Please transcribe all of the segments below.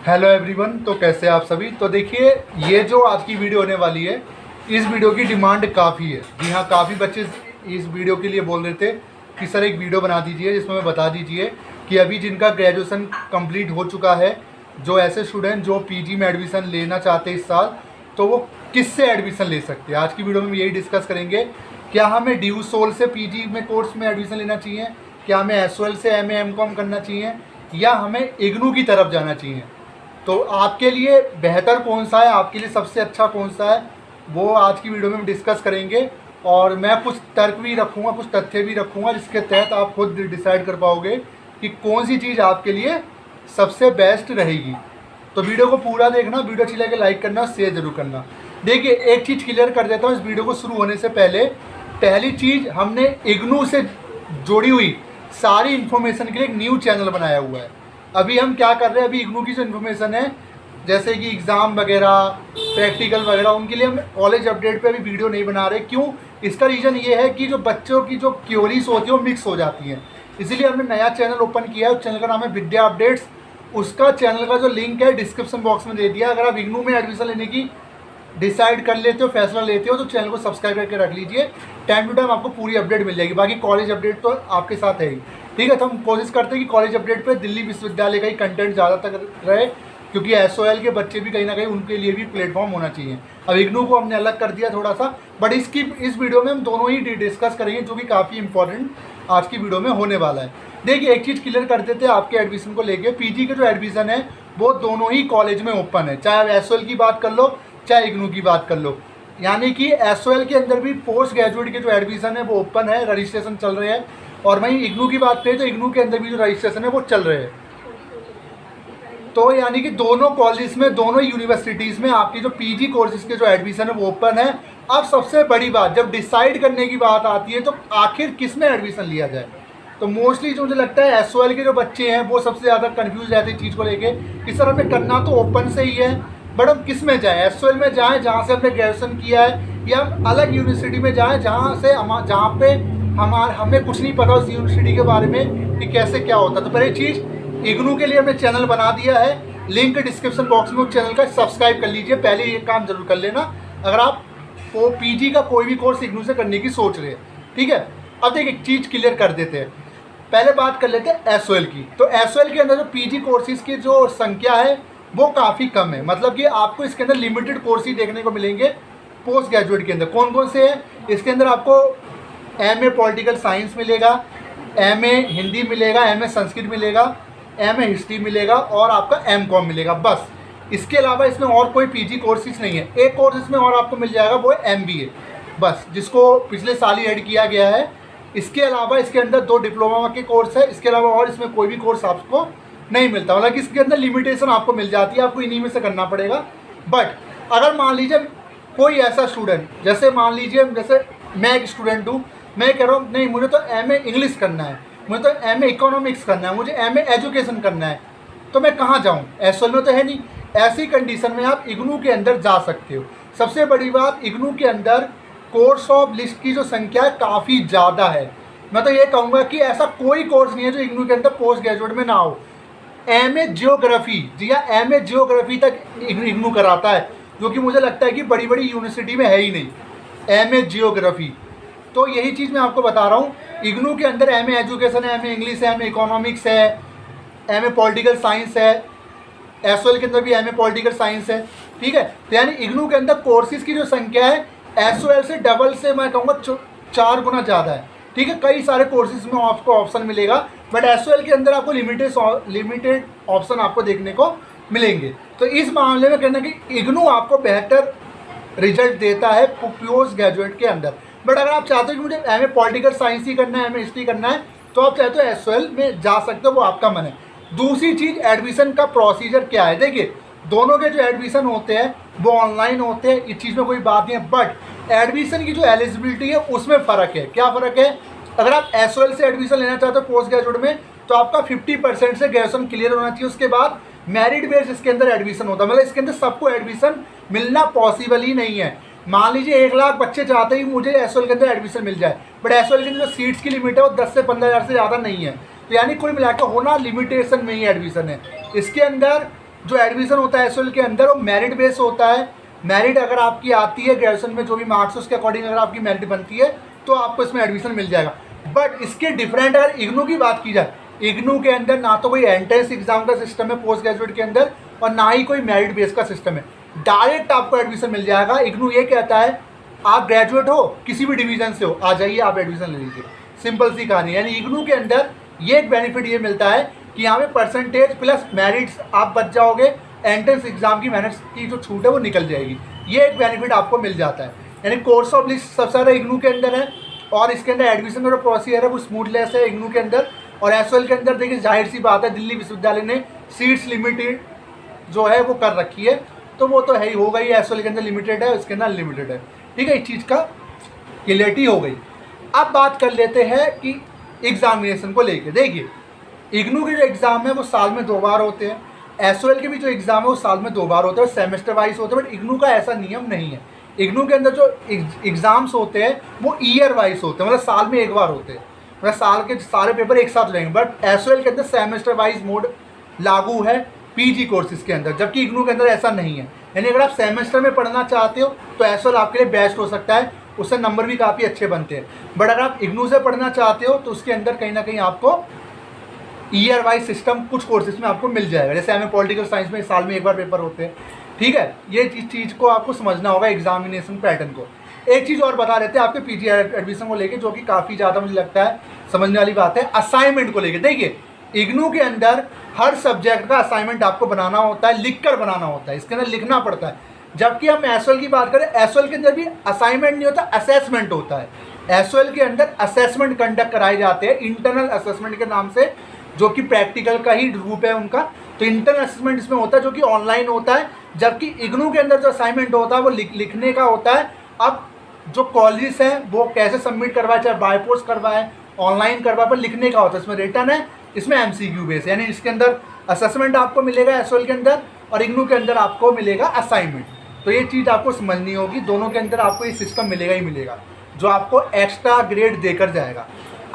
Hello everyone. तो कैसे आप सभी। तो देखिए, ये जो आज की वीडियो होने वाली है, इस वीडियो की डिमांड काफ़ी है। जी हाँ, काफ़ी बच्चे इस वीडियो के लिए बोल रहे थे कि सर एक वीडियो बना दीजिए जिसमें मैं बता दीजिए कि अभी जिनका ग्रेजुएशन कंप्लीट हो चुका है, जो ऐसे स्टूडेंट जो पीजी में एडमिशन लेना चाहते हैं इस साल, तो वो किससे एडमिशन ले सकते हैं। आज की वीडियो में यही डिस्कस करेंगे। क्या हमें ड्यू सोल से पीजी में कोर्स में एडमिशन लेना चाहिए, क्या हमें एसओएल से एमए एमकॉम करना चाहिए, या हमें इग्नू की तरफ जाना चाहिए। तो आपके लिए बेहतर कौन सा है, आपके लिए सबसे अच्छा कौन सा है, वो आज की वीडियो में हम डिस्कस करेंगे। और मैं कुछ तर्क भी रखूँगा, कुछ तथ्य भी रखूँगा, जिसके तहत आप खुद डिसाइड कर पाओगे कि कौन सी चीज़ आपके लिए सबसे बेस्ट रहेगी। तो वीडियो को पूरा देखना, वीडियो अच्छी लगे लाइक करना, शेयर जरूर करना। देखिए, एक चीज़ क्लियर कर देता हूँ इस वीडियो को शुरू होने से पहले। पहली चीज़, हमने इग्नू से जुड़ी हुई सारी इन्फॉर्मेशन के लिए एक न्यू चैनल बनाया हुआ है। अभी हम क्या कर रहे हैं, अभी इग्नू की जो इन्फॉर्मेशन है, जैसे कि एग्ज़ाम वगैरह, प्रैक्टिकल वगैरह, उनके लिए हम कॉलेज अपडेट पे अभी वीडियो नहीं बना रहे। क्यों? इसका रीज़न ये है कि जो बच्चों की जो क्योरीज होती है वो मिक्स हो जाती हैं। इसीलिए हमने नया चैनल ओपन किया है। उस चैनल का नाम है विद्या अपडेट्स। उसका चैनल का जो लिंक है डिस्क्रिप्शन बॉक्स में दे दिया। अगर आप इग्नू में एडमिशन लेने की डिसाइड कर लेते हो, फैसला लेते हो, तो चैनल को सब्सक्राइब करके रख लीजिए। टाइम टू टाइम आपको पूरी अपडेट मिल जाएगी। बाकी कॉलेज अपडेट तो आपके साथ है ही, ठीक है। तो हम कोशिश करते हैं कि कॉलेज अपडेट पे दिल्ली विश्वविद्यालय का ही कंटेंट ज़्यादातर रहे, क्योंकि एसओएल के बच्चे भी कहीं ना कहीं उनके लिए भी प्लेटफॉर्म होना चाहिए। अब इग्नू को हमने अलग कर दिया थोड़ा सा, बट इस वीडियो में हम दोनों ही डिस्कस करेंगे, जो कि काफ़ी इंपॉर्टेंट आज की वीडियो में होने वाला है। देखिए, एक चीज़ क्लियर कर देते हैं आपके एडमिशन को लेके। पीजी के जो एडमिशन है वो दोनों ही कॉलेज में ओपन है, चाहे आप एसओएल की बात कर लो चाहे इग्नू की बात कर लो। यानी कि एसओएल के अंदर भी पोस्ट ग्रेजुएट के जो एडमिशन है वो ओपन है, रजिस्ट्रेशन चल रहे हैं। और वहीं इग्नू की बात करें तो इग्नू के अंदर भी जो रजिस्ट्रेशन है वो चल रहे हैं। तो यानी कि दोनों कॉलेज में, दोनों यूनिवर्सिटीज़ में आपकी जो पीजी कोर्सेज के जो एडमिशन है वो ओपन है। अब सबसे बड़ी बात, जब डिसाइड करने की बात आती है तो आखिर किस में एडमिशन लिया जाए, तो मोस्टली जो मुझे लगता है एसओएल के जो बच्चे हैं वो सबसे ज़्यादा कंफ्यूज रहते हैं चीज़ को लेके कि सर हमें करना तो ओपन से ही है, बट हम किस में जाएँ। एसओएल में जाएँ जहाँ से हमने ग्रेजुएशन किया है, या हम अलग यूनिवर्सिटी में जाएँ जहाँ पे हमें कुछ नहीं पता उस यूनिवर्सिटी के बारे में कि कैसे क्या होता। तो पहली चीज़, इग्नू के लिए हमने चैनल बना दिया है, लिंक डिस्क्रिप्शन बॉक्स में उस चैनल का सब्सक्राइब कर लीजिए। पहले ये काम जरूर कर लेना अगर आप वो पीजी का कोई भी कोर्स इग्नू से करने की सोच रहे हैं, ठीक है। अब देखिए, एक चीज़ क्लियर कर देते हैं, पहले बात कर लेते हैं एसओएल की। तो एसओएल के अंदर जो पीजी कोर्सेज की जो संख्या है वो काफ़ी कम है। मतलब कि आपको इसके अंदर लिमिटेड कोर्स ही देखने को मिलेंगे पोस्ट ग्रेजुएट के अंदर। कौन कौन से हैं? इसके अंदर आपको एमए पॉलिटिकल साइंस मिलेगा, एमए हिंदी मिलेगा, एमए संस्कृत मिलेगा, एमए हिस्ट्री मिलेगा, और आपका एमकॉम मिलेगा। बस, इसके अलावा इसमें और कोई पीजी कोर्सेज नहीं है। एक कोर्स इसमें और आपको मिल जाएगा, वो है एमबीए, बस, जिसको पिछले साल ही ऐड किया गया है। इसके अलावा इसके अंदर 2 डिप्लोमा के कोर्स है। इसके अलावा और इसमें कोई भी कोर्स आपको नहीं मिलता। मतलब कि इसके अंदर लिमिटेशन आपको मिल जाती है, आपको इन्हीं में से करना पड़ेगा। बट अगर मान लीजिए कोई ऐसा स्टूडेंट, जैसे मान लीजिए जैसे मैं एक स्टूडेंट हूँ, मैं कह रहा हूँ नहीं मुझे तो एमए इंग्लिश करना है, मुझे तो एमए इकोनॉमिक्स करना है, मुझे एमए एजुकेशन करना है, तो मैं कहाँ जाऊँ? एसओएल में तो है नहीं। ऐसी कंडीशन में आप इग्नू के अंदर जा सकते हो। सबसे बड़ी बात, इग्नू के अंदर कोर्स ऑफ लिस्ट की जो संख्या है काफ़ी ज़्यादा है। मैं तो ये कहूँगा कि ऐसा कोई कोर्स नहीं है जो इग्नू के अंदर पोस्ट ग्रेजुएट में ना हो। एमए जियोग्राफी, जी हाँ, एमए जियोग्राफी तक इग्नू कराता है, जो कि मुझे लगता है कि बड़ी बड़ी यूनिवर्सिटी में है ही नहीं, एमए जियोग्राफी। तो यही चीज़ मैं आपको बता रहा हूँ, इग्नू के अंदर एमए एजुकेशन है, एमए इंग्लिश है, एमए इकोनॉमिक्स है, एमए पॉलिटिकल साइंस है। एसओएल के अंदर भी एमए पॉलिटिकल साइंस है, ठीक है। तो यानी इग्नू के अंदर कोर्सेज की जो संख्या है एसओएल से डबल से मैं कहूँगा 4 गुना ज़्यादा है, ठीक है। कई सारे कोर्सेज में आपको ऑप्शन मिलेगा, बट एसओएल के अंदर आपको लिमिटेड ऑप्शन आपको देखने को मिलेंगे। तो इस मामले में कहना कि इग्नू आपको बेहतर रिजल्ट देता है पोस्ट ग्रेजुएट के अंदर। बट अगर आप चाहते हो कि मुझे एमए पॉलिटिकल साइंस ही करना है, एमए हिस्ट्री करना है, तो आप चाहते हो एसओएल में जा सकते हो, वो आपका मन है। दूसरी चीज़, एडमिशन का प्रोसीजर क्या है। देखिए, दोनों के जो एडमिशन होते हैं वो ऑनलाइन होते हैं, इस चीज़ में कोई बात नहीं है। बट एडमिशन की जो एलिजिबिलिटी है उसमें फ़र्क है। क्या फ़र्क है? अगर आप एसओएल से एडमिशन लेना चाहते हो पोस्ट ग्रेजुएट में, तो आपका 50% से ग्रेजुएशन क्लियर होना चाहिए। उसके बाद मेरिट बेस इसके अंदर एडमिशन होता है। मतलब इसके अंदर सबको एडमिशन मिलना पॉसिबल ही नहीं है। मान लीजिए 1 लाख बच्चे चाहते ही मुझे एसओएल के अंदर एडमिशन मिल जाए, बट एसओएल के अंदर सीट्स की लिमिट है वो 10 से 15 हज़ार से ज़्यादा नहीं है। तो यानी कुल मिलाकर होना लिमिटेशन में ही एडमिशन है। इसके अंदर जो एडमिशन होता है एसओएल के अंदर वो मेरिट बेस होता है। मेरिट अगर आपकी आती है ग्रेजुएशन में जो भी मार्क्स उसके अकॉर्डिंग अगर आपकी मेरिट बनती है तो आपको इसमें एडमिशन मिल जाएगा। बट इसके डिफरेंट अगर इग्नू की बात की जाए, इग्नू के अंदर ना तो कोई एंट्रेंस एग्जाम का सिस्टम है पोस्ट ग्रेजुएट के अंदर और ना ही कोई मेरिट बेस का सिस्टम है, डायरेक्ट आपको एडमिशन मिल जाएगा। इग्नू ये कहता है आप ग्रेजुएट हो किसी भी डिवीजन से हो, आ जाइए आप एडमिशन ले लीजिए, सिंपल सी कहानी। यानी इग्नू के अंदर ये एक बेनिफिट ये मिलता है कि यहाँ पे परसेंटेज प्लस मेरिट्स आप बच जाओगे, एंट्रेंस एग्जाम की मेरिट्स की जो छूट है वो निकल जाएगी, ये एक बेनिफिट आपको मिल जाता है। यानी कोर्स ऑफ लिस्ट सबसे ज़्यादा इग्नू के अंदर है और इसके अंदर एडमिशन का जो प्रोसीजर है वो स्मूथलेस है इग्नू के अंदर। और एसओएल के अंदर देखिए जाहिर सी बात है दिल्ली विश्वविद्यालय ने सीट्स लिमिटेड जो है वो कर रखी है, तो वो तो है ही, होगा ही, एसओएल के अंदर लिमिटेड है, उसके अंदर अनलिमिटेड है। ठीक है, इस चीज़ का क्लियरिटी हो गई। अब बात कर लेते हैं कि एग्जामिनेशन को लेके। देखिए इग्नू के जो एग्ज़ाम है वो साल में 2 बार होते हैं, एसओएल के भी जो एग्ज़ाम है वो साल में 2 बार होते हैं और सेमेस्टर वाइज होते हैं। बट इग्नू का ऐसा नियम नहीं है, इग्नू के अंदर जो एग्ज़ाम्स होते हैं वो ईयर वाइज होते हैं, मतलब साल में 1 बार होते हैं, मतलब साल के सारे पेपर एक साथ लेंगे। बट एसओएल के अंदर सेमेस्टर वाइज मोड लागू है पीजी कोर्सेज के अंदर, जबकि इग्नू के अंदर ऐसा नहीं है। यानी अगर आप सेमेस्टर में पढ़ना चाहते हो तो एसओएल आपके लिए बेस्ट हो सकता है, उससे नंबर भी काफ़ी अच्छे बनते हैं। बट अगर आप इग्नू से पढ़ना चाहते हो तो उसके अंदर कहीं ना कहीं आपको ईयर वाइज सिस्टम कुछ कोर्सेज में आपको मिल जाएगा। जैसे हमें पॉलिटिकल साइंस में साल में 1 बार पेपर होते हैं। ठीक है, ये चीज़ को आपको समझना होगा एग्जामिनेशन पैटर्न को। एक चीज़ और बता देते हैं आपके पीजी एडमिशन को लेके, जो कि काफ़ी ज़्यादा मुझे लगता है समझने वाली बात है, असाइनमेंट को लेके। देखिए इग्नू के अंदर हर सब्जेक्ट का असाइनमेंट आपको बनाना होता है, लिख कर बनाना होता है, इसके अंदर लिखना पड़ता है। जबकि हम एसओएल की बात करें, एसओएल के अंदर भी असाइनमेंट नहीं होता, असेसमेंट होता है। एसओएल के अंदर असेसमेंट कंडक्ट कराए जाते हैं इंटरनल असेसमेंट के नाम से, जो कि प्रैक्टिकल का ही रूप है उनका। तो इंटरनल असेसमेंट इसमें होता है जो कि ऑनलाइन होता है, जबकि इग्नू के अंदर जो असाइनमेंट होता है वो लिखने का होता है। अब जो कॉलेजेस हैं वो कैसे सबमिट करवाए, चाहे बाय पोस्ट करवाए ऑनलाइन करवाए, पर लिखने का होता है। इसमें रिटर्न है, इसमें एमसीक्यू बेस, यानी इसके अंदर असेसमेंट आपको मिलेगा एसओएल के अंदर और इग्नू के अंदर आपको मिलेगा असाइनमेंट। तो ये चीज़ आपको समझनी होगी, दोनों के अंदर आपको ये सिस्टम मिलेगा ही मिलेगा जो आपको एक्स्ट्रा ग्रेड देकर जाएगा।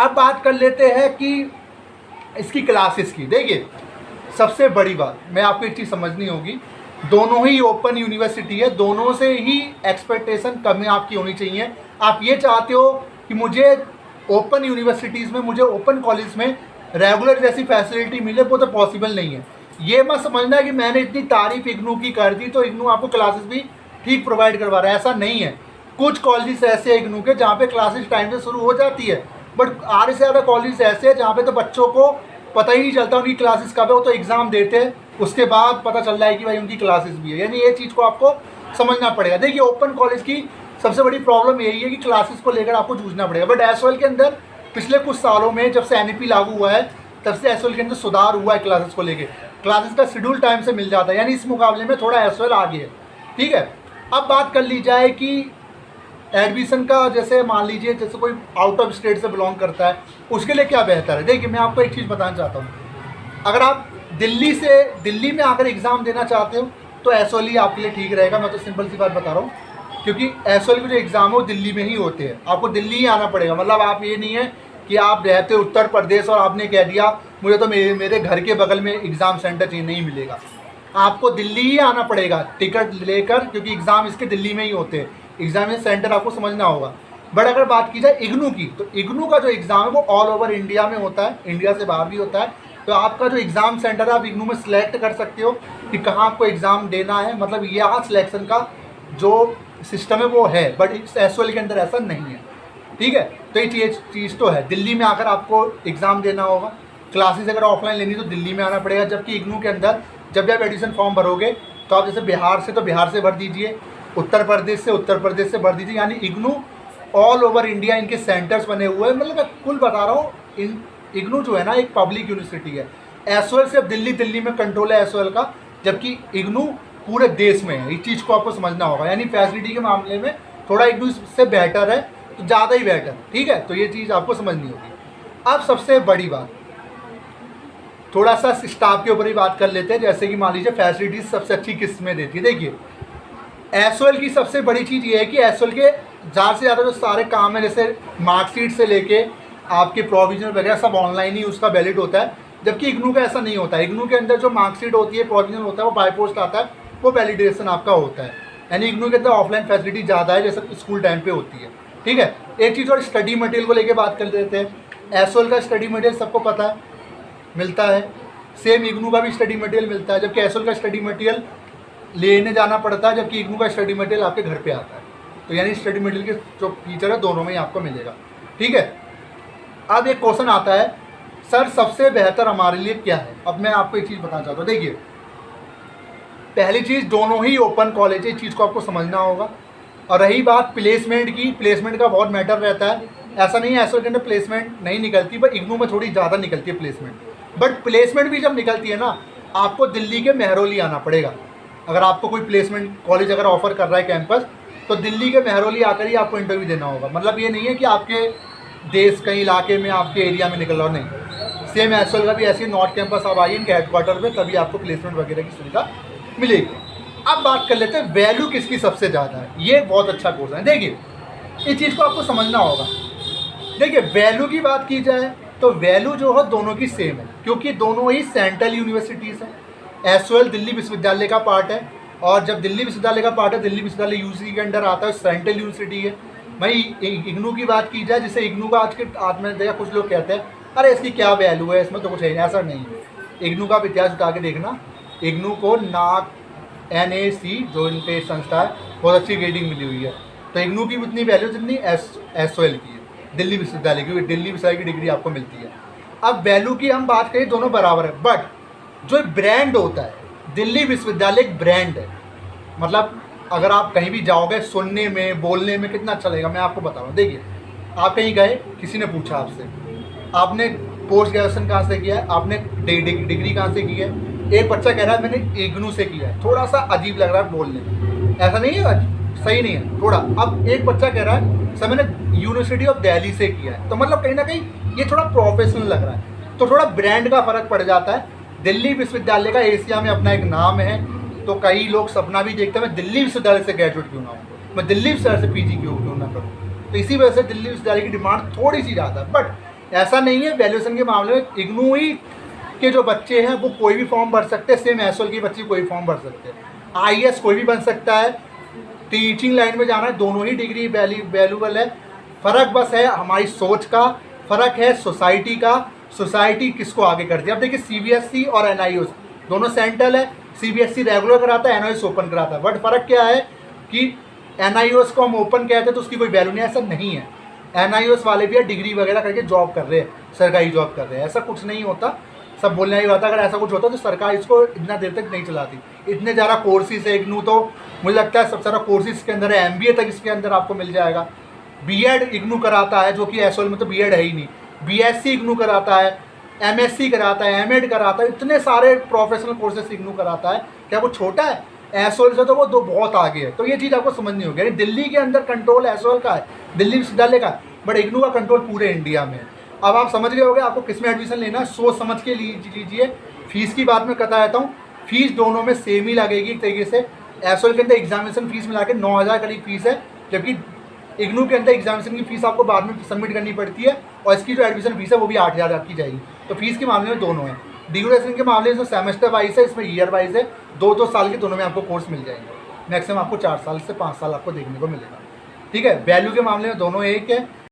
अब बात कर लेते हैं कि इसकी क्लासेस की। देखिए सबसे बड़ी बात मैं आपको एक चीज़ समझनी होगी, दोनों ही ओपन यूनिवर्सिटी है, दोनों से ही एक्सपेक्टेशन कम आपकी होनी चाहिए। आप ये चाहते हो कि मुझे ओपन यूनिवर्सिटीज़ में, मुझे ओपन कॉलेज में रेगुलर जैसी फैसिलिटी मिले, वो तो पॉसिबल नहीं है। ये मत समझना है कि मैंने इतनी तारीफ इग्नू की कर दी तो इग्नू आपको क्लासेस भी ठीक प्रोवाइड करवा रहा है, ऐसा नहीं है। कुछ कॉलेज ऐसे हैं इग्नू के जहाँ पे क्लासेस टाइम से शुरू हो जाती है, बट आधे से ज़्यादा कॉलेज ऐसे हैं जहाँ पे तो बच्चों को पता ही नहीं चलता उनकी क्लासेस कब है, वो तो एग्ज़ाम देते हैं उसके बाद पता चल रहा है कि भाई उनकी क्लासेस भी है। यानी ये चीज़ को आपको समझना पड़ेगा। देखिए ओपन कॉलेज की सबसे बड़ी प्रॉब्लम यही है कि क्लासेस को लेकर आपको जूझना पड़ेगा। बट एसओएल के अंदर पिछले कुछ सालों में जब से एनईपी लागू हुआ है तब से एसओएल के अंदर सुधार हुआ है क्लासेस को लेकर, क्लासेस का शेड्यूल टाइम से मिल जाता है, यानी इस मुकाबले में थोड़ा एसओएल आगे है। ठीक है, अब बात कर ली जाए कि एडमिशन का, जैसे मान लीजिए जैसे कोई आउट ऑफ स्टेट से बिलोंग करता है उसके लिए क्या बेहतर है। देखिए मैं आपको एक चीज़ बताना चाहता हूँ, अगर आप दिल्ली में आकर एग्ज़ाम देना चाहते हो तो एसओएल ही आपके लिए ठीक रहेगा। मैं तो सिंपल सी बात बता रहा हूँ, क्योंकि एसओएल के जो एग्ज़ाम है वो दिल्ली में ही होते हैं, आपको दिल्ली ही आना पड़ेगा। मतलब आप ये नहीं है कि आप रहते उत्तर प्रदेश और आपने कह दिया मुझे तो मेरे घर के बगल में एग्ज़ाम सेंटर चाहिए, नहीं मिलेगा, आपको दिल्ली ही आना पड़ेगा टिकट लेकर, क्योंकि एग्ज़ाम इसके दिल्ली में ही होते हैं। एग्जामिनेशन सेंटर आपको समझना होगा। बट अगर बात की जाए इग्नू की, तो इग्नू का जो एग्ज़ाम है वो ऑल ओवर इंडिया में होता है, इंडिया से बाहर भी होता है। तो आपका जो एग्ज़ाम सेंटर है आप इग्नू में सिलेक्ट कर सकते हो कि कहाँ आपको एग्ज़ाम देना है, मतलब यहाँ सिलेक्शन का जो सिस्टम है वो है, बट इस एसओएल के अंदर ऐसा नहीं है। ठीक है, तो ये चीज़ तो है, दिल्ली में आकर आपको एग्ज़ाम देना होगा। क्लासेस अगर ऑफलाइन लेनी तो दिल्ली में आना पड़ेगा, जबकि इग्नू के अंदर जब भी आप एडमिशन फॉर्म भरोगे तो आप जैसे बिहार से तो बिहार से भर दीजिए, उत्तर प्रदेश से भर दीजिए। यानी इग्नू ऑल ओवर इंडिया इनके सेंटर्स बने हुए हैं। मतलब मैं कुल बता रहा हूँ, इग्नू जो है ना एक पब्लिक यूनिवर्सिटी है। एसओएल सिर्फ दिल्ली में कंट्रोल है एसओएल का, जबकि इग्नू पूरे देश में है। इस चीज़ को आपको समझना होगा, यानी फैसिलिटी के मामले में थोड़ा इग्नू से बेटर है, तो ज़्यादा ही बेटर। ठीक है, तो ये चीज़ आपको समझनी होगी। अब सबसे बड़ी बात, थोड़ा सा स्टाफ के ऊपर ही बात कर लेते हैं। जैसे कि मान लीजिए फैसिलिटीज सबसे अच्छी किस में देती है। देखिए एसओएल की सबसे बड़ी चीज़ ये है कि एसओएल के ज़्यादा से ज़्यादा जो सारे काम है, जैसे मार्कशीट से लेके आपके प्रोविजनल वगैरह सब ऑनलाइन ही उसका वैलिड होता है। जबकि इग्नू का ऐसा नहीं होता है। इग्नू के अंदर जो मार्कशीट होती है, प्रोविजन होता है, वो बाय पोस्ट आता है, वो वैलिडेशन आपका होता है। यानी इग्नू के अंदर ऑफलाइन फैसिलिटी ज़्यादा है जैसे स्कूल टाइम पे होती है। ठीक है, एक चीज़ और स्टडी मटेरियल को लेके बात कर लेते हैं। एसओएल का स्टडी मटेरियल सबको पता है मिलता है, सेम इग्नू का भी स्टडी मटेरियल मिलता है, जबकि एसओएल का स्टडी मटेरियल लेने जाना पड़ता है, जबकि इग्नू का स्टडी मटेरियल आपके घर पे आता है। तो यानी स्टडी मटेरियल के जो फीचर है दोनों में ही आपको मिलेगा। ठीक है, अब एक क्वेश्चन आता है, सर सबसे बेहतर हमारे लिए क्या है? अब मैं आपको एक चीज़ बताना चाहता हूँ। देखिए, पहली चीज़ दोनों ही ओपन कॉलेज है, इस चीज़ को आपको समझना होगा। और रही बात प्लेसमेंट की, प्लेसमेंट का बहुत मैटर रहता है। ऐसा नहीं है एसओएल के अंदर प्लेसमेंट नहीं निकलती, पर इग्नू में थोड़ी ज़्यादा निकलती है प्लेसमेंट। बट प्लेसमेंट भी जब निकलती है ना, आपको दिल्ली के मेहरौली आना पड़ेगा। अगर आपको कोई प्लेसमेंट कॉलेज अगर ऑफर कर रहा है कैंपस, तो दिल्ली के मेहरौली आकर ही आपको इंटरव्यू देना होगा। मतलब ये नहीं है कि आपके देश कहीं इलाके में आपके एरिया में निकल रहा हो, नहीं। सेम एसओएल का भी ऐसे नॉर्थ कैंपस आप आइए इनके हेडक्वार्टर पे, तभी आपको प्लेसमेंट वगैरह की सुविधा मिलेगी। अब बात कर लेते हैं वैल्यू किसकी सबसे ज़्यादा है। ये बहुत अच्छा क्वेश्चन है। देखिए, इस चीज़ को आपको समझना होगा। देखिए, वैल्यू की बात की जाए तो वैल्यू जो है दोनों की सेम है, क्योंकि दोनों ही सेंट्रल यूनिवर्सिटीज़ हैं। एसओएल दिल्ली विश्वविद्यालय का पार्ट है, और जब दिल्ली विश्वविद्यालय का पार्ट है, दिल्ली विश्वविद्यालय यूसी के अंडर आता है, सेंट्रल यूनिवर्सिटी है। भाई इग्नू की बात की जाए, जिसे इग्नू का आज में देखा कुछ लोग कहते हैं अरे इसकी क्या वैल्यू है, इसमें तो कुछ है नहीं। ऐसा नहीं है। इग्नू का इतिहास उठा के देखना, इग्नू को नाक NAC जो इनके संस्था है बहुत अच्छी रेटिंग मिली हुई है। तो इग्नू की उतनी वैल्यू जितनी एसओएल की है, दिल्ली विश्वविद्यालय की। दिल्ली विश्वविद्यालय की डिग्री आपको मिलती है। अब वैल्यू की हम बात करें, दोनों बराबर है, बट जो ब्रांड होता है, दिल्ली विश्वविद्यालय एक ब्रांड है। मतलब अगर आप कहीं भी जाओगे, सुनने में बोलने में कितना अच्छा लगेगा, मैं आपको बता रहा हूँ। देखिए, आप कहीं गए, किसी ने पूछा आपसे, आपने पोस्ट ग्रेजुएशन कहाँ से किया है, आपने डिग्री कहाँ से की है। एक बच्चा कह रहा है मैंने इग्नू से किया है, थोड़ा सा अजीब लग रहा है बोलने में, ऐसा नहीं है, सही नहीं है थोड़ा। अब एक बच्चा कह रहा है सर मैंने यूनिवर्सिटी ऑफ दिल्ली से किया है, तो मतलब कहीं ना कहीं ये थोड़ा प्रोफेशनल लग रहा है। तो थोड़ा ब्रांड का फर्क पड़ जाता है। दिल्ली विश्वविद्यालय का एशिया में अपना एक नाम है, तो कई लोग सपना भी देखते हैं मैं दिल्ली विश्वविद्यालय से ग्रेजुएट क्यों ना हूँ, मैं दिल्ली विश्वविद्यालय से पीजी क्यों ना करूँ। तो इसी वजह से दिल्ली विश्वविद्यालय की डिमांड थोड़ी सी ज़्यादा है। बट ऐसा नहीं है, वैल्यूएशन के मामले में इग्नू ही के जो बच्चे हैं वो कोई भी फॉर्म भर सकते हैं, सेम एसओएल के बच्चे कोई फॉर्म भर सकते हैं। आईएएस कोई भी बन सकता है, टीचिंग लाइन में जाना है, दोनों ही डिग्री वैल्यूबल है। फ़र्क बस है हमारी सोच का, फ़र्क है सोसाइटी का, सोसाइटी किसको आगे करती है। अब देखिए, सीबीएसई और एनआईओएस दोनों सेंट्रल है। सीबीएसई रेगुलर कराता है, एनआईओएस ओपन कराता है। बट फ़र्क क्या है कि एनआईओएस को हम ओपन कहते हैं तो उसकी कोई वैल्यू नहीं, ऐसा नहीं है। एनआईओएस वाले भी डिग्री वगैरह करके जॉब कर रहे हैं, सरकारी जॉब कर रहे हैं, ऐसा कुछ नहीं होता। सब बोलने की बात है, अगर ऐसा कुछ होता तो सरकार इसको इतना देर तक नहीं चलाती। इतने ज़्यादा कोर्सेज है इग्नू, तो मुझे लगता है सबसे ज़्यादा कोर्सेज इसके अंदर है। एमबीए तक इसके अंदर आपको मिल जाएगा। बीएड इग्नू कराता है, जो कि एसओएल में तो बीएड है ही नहीं। बीएससी इग्नू कराता है, एमएससी कराता है, एमएड कराता है, इतने सारे प्रोफेशनल कोर्सेज इग्नू कराता है। क्या वो छोटा है? एसओएल से तो वो दो बहुत आगे है। तो ये चीज़ आपको समझनी होगी। यानी दिल्ली के अंदर कंट्रोल एसओएल का है, दिल्ली विश्वविद्यालय का, बट इग्नू का कंट्रोल पूरे इंडिया में है। अब आप समझ गए होंगे आपको किस में एडमिशन लेना है, सोच समझ के लीजिए। फीस की बात मैं करता रहता हूँ, फीस दोनों में सेम ही लगेगी एक तरीके से। एसओएल के अंदर एग्जामिनेशन फीस मिला के 9,000 करीब फीस है, जबकि इग्नू के अंदर एग्जामिनेशन की फीस आपको बाद में सबमिट करनी पड़ती है, और इसकी जो एडमिशन फीस है वो भी 8,000 की जाएगी। तो फीस के मामले में दोनों हैं। ड्यूरेशन के मामले में सेमेस्टर वाइज है, इसमें ईयर वाइज है। 2-2 साल के दोनों में आपको कोर्स मिल जाएंगे। मैक्सिमम आपको 4 साल से 5 साल आपको देखने को मिलेगा। ठीक है, वैल्यू के मामले में दोनों एक है।